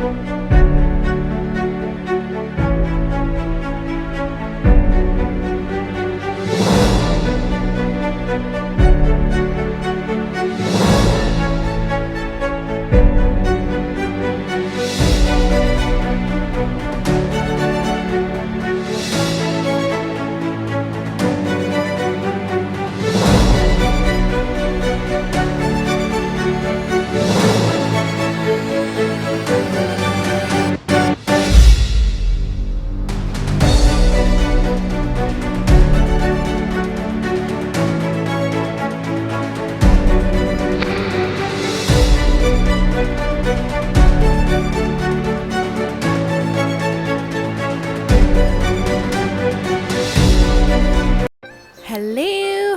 Hello,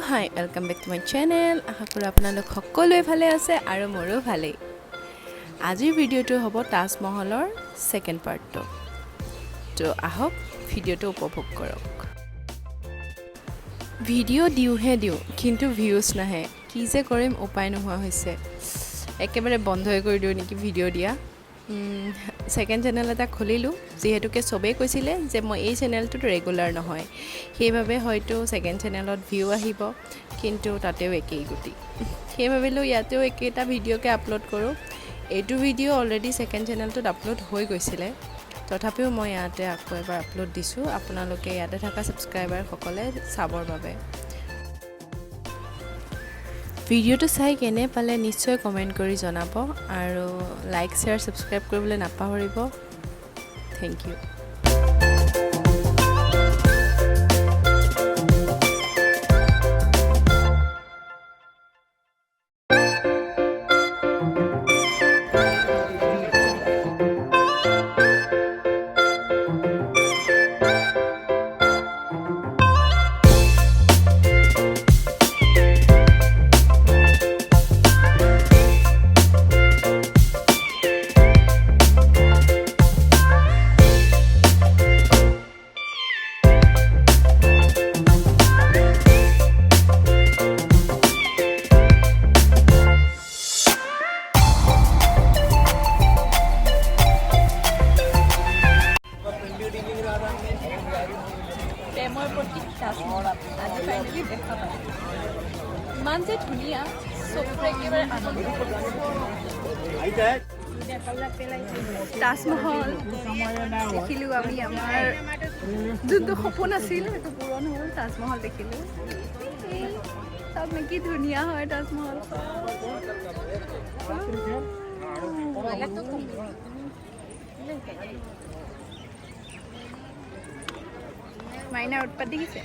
hi, welcome back to my channel. আশা কৰোঁ আপোনালোক সকলোৱে ভালে আছে আৰু মোৰো ভালেই। আজিৰ ভিডিঅ'টো হ'ব তাজমহলৰ সেকেন্ড পাৰ্টটো। তো আহক ভিডিঅ'টো উপভোগ কৰক। ভিডিঅ' দিওঁ কিন্তু ভিউজ নাহে। কি যে কৰিম উপায় নোহোৱা হৈছে। একেবাৰে বন্ধই কৰি দিওঁ নেকি ভিডিঅ' দিয়া। সেকেন্ড চেনেল এটা খুলিলোঁ যিহেতুকে চবেই কৈছিলে যে মই এই চেনেলটোত ৰেগুলাৰ নহয়, সেইভাৱে হয়তো সেকেন্ড চেনেলত ভিউ আহিব, কিন্তু তাতেও একেই গতি। সেই ভাবিলোঁ ইয়াতেও একেটা ভিডিঅ'কে আপলোড কৰোঁ। এইটো ভিডিঅ' অলৰেডি সেকেন্ড চেনেলটোত আপলোড হৈ গৈছিলে, তথাপিও মই ইয়াতে আকৌ এবাৰ আপলোড দিছোঁ আপোনালোকে ইয়াতে থকা ছাবস্ক্ৰাইবাৰসকলে চাবৰ বাবে। ভিডিঅ'টো চাই কেনে পালে নিশ্চয় কমেণ্ট কৰি জনাব আৰু লাইক শ্বেয়াৰ ছাবস্ক্ৰাইব কৰিবলৈ নাপাহৰিব। Thank you. প্ৰেমৰ প্ৰতি তাজমহল আজি ফাইনেলি দেখা পালোঁ। ইমান যে ধুনীয়া, চকুৰে একেবাৰে আনন্দ। তাজমহল দেখিলোঁ আমি, আমাৰ যোনটো সপোন আছিল সেইটো পূৰণ হ'ল। তাজমহল দেখিলোঁ, চাওক না কি ধুনীয়া হয় তাজমহল। মাইনা উৎপাত দেখিছে।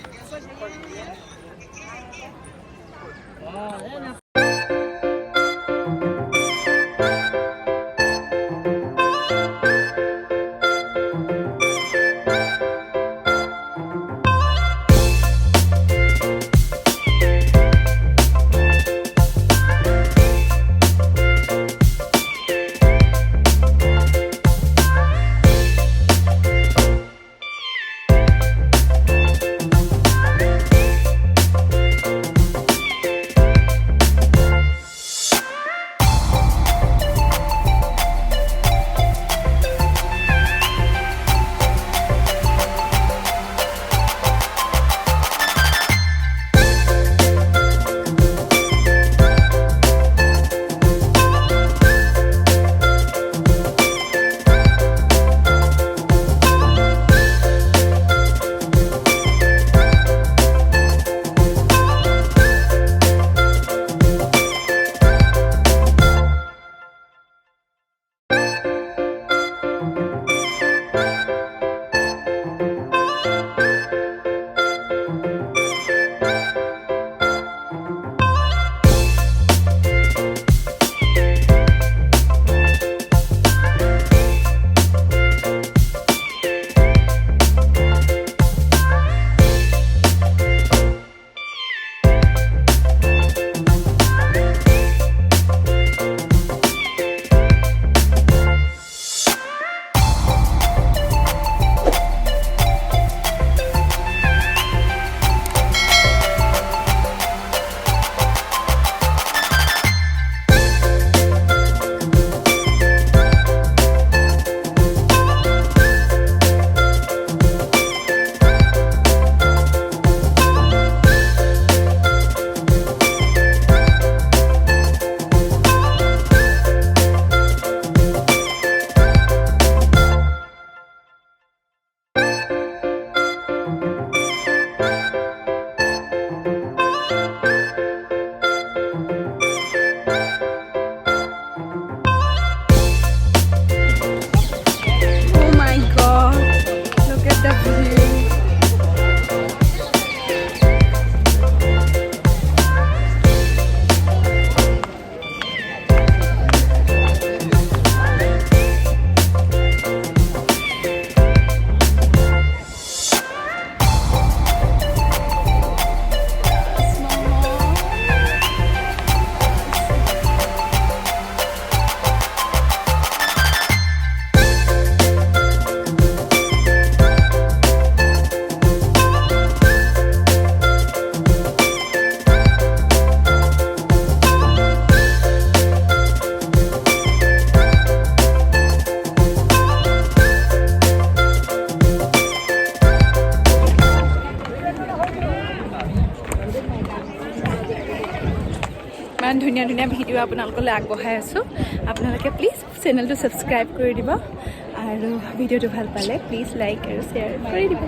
ধুনীয়া ভিডিঅ' আপোনালোকলৈ আগবঢ়াই আছোঁ আপোনালোকে প্লিজ চেনেলটো ছাবস্ক্ৰাইব কৰি দিব আৰু ভিডিঅ'টো ভাল পালে প্লিজ লাইক আৰু শ্বেয়াৰ কৰি দিব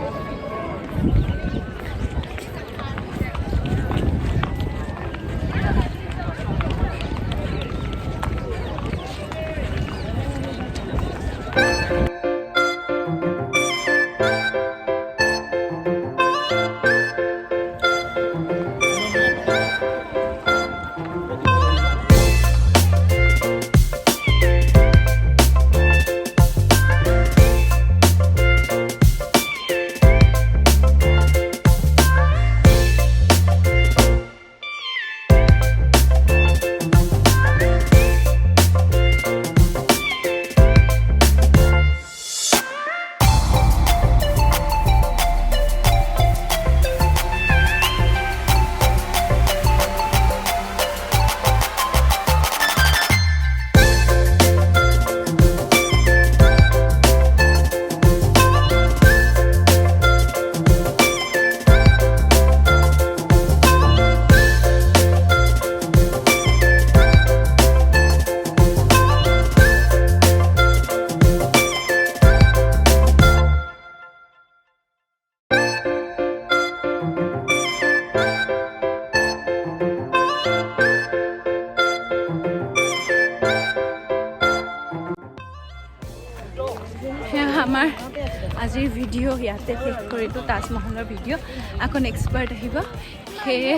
আমাৰ আজিৰ ভিডিঅ' ইয়াতে শেষ কৰিলোঁ তাজমহলৰ ভিডিঅ' আকৌ নেক্সট পাৰ্ট আহিব সেয়ে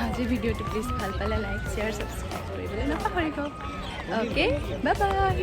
আজিৰ ভিডিঅ'টো প্লিজ ভাল পালে লাইক শ্বেয়াৰ ছাবস্ক্ৰাইব কৰিবলৈ নাপাহৰিব অ'কে বাই বাই